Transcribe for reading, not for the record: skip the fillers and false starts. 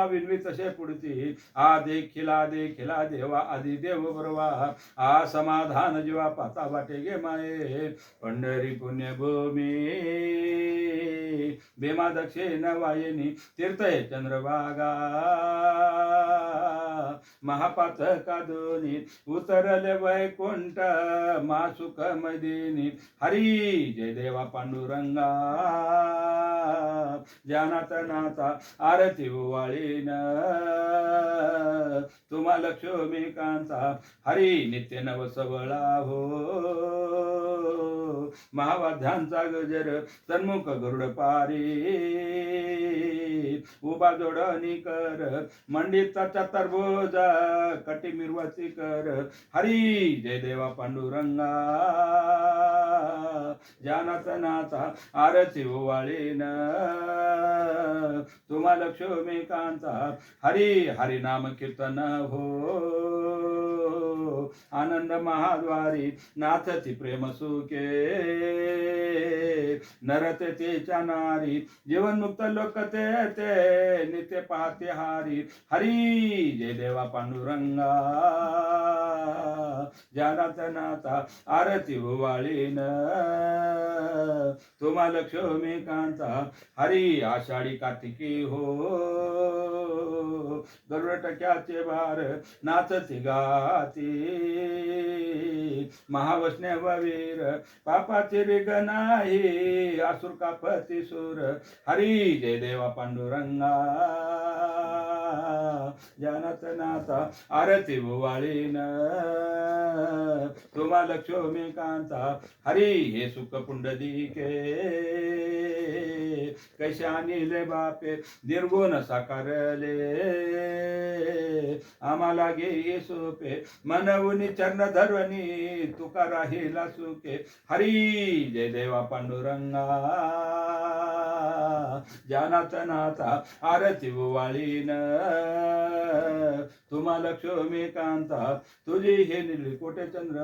विनवी तसे पुढती देखिला देवा आदि देव बरोवा समाधान जीवा पाता वाटे गे माये पंढरी पुण्यभूमी भीमा दक्षिण वाहिनी तीर्थ हे चंद्रभागा महापातका दोनी उतरले वैकुंठ मासुक मदिनी हरी जय देवा पांडुरंगा जानात नाता आरती उवाळीन तुम्हा लक्ष्मीकांता हरी नित्य नवसवळा हो महावाद्यांचा गजर सन्मुख गरुड पारी उभा जोडणी कर मंडितचा चतुर्भुज कटी मिरवती कर हरी जय देवा पांडुरंगा जानात नाथा आरती ओवाळीन तुम्हा लक्ष्मीकांता हरी हरी नाम कीर्तन हो आनंद महाद्वारी नाथती प्रेम सुखे नरते तेच्या नारी जीवनमुक्त लोकते ते नित्य पाहते हारी हरी जय देवा पांडुरंगा जानात नाथा आरती ओवाळीन तुम्हा लक्ष्मीकांता हरी आषाढी कार्तिकी हो गरुड टक्याचे भार नाचती गाती महावैष्णव वीर पापाचे रिग नाही असुर कापती सूर हरी जय देवा पांडुरंगा जानात नाथा आरती ओवाळीन तुम्हा लक्ष्मीकांता हरी हे सुख पुंडलिके कशानिले बापे निर्गुण साकारले आम्हाला घे सोपे मनवुनी चरण धरवणी तुका राहिला सुखे हरी जय देवा पांडुरंगा जानात नाथा आरती ओवाळीन तुम्हा लक्ष्मीकांता तुझी हे निळी कोटे चंद्र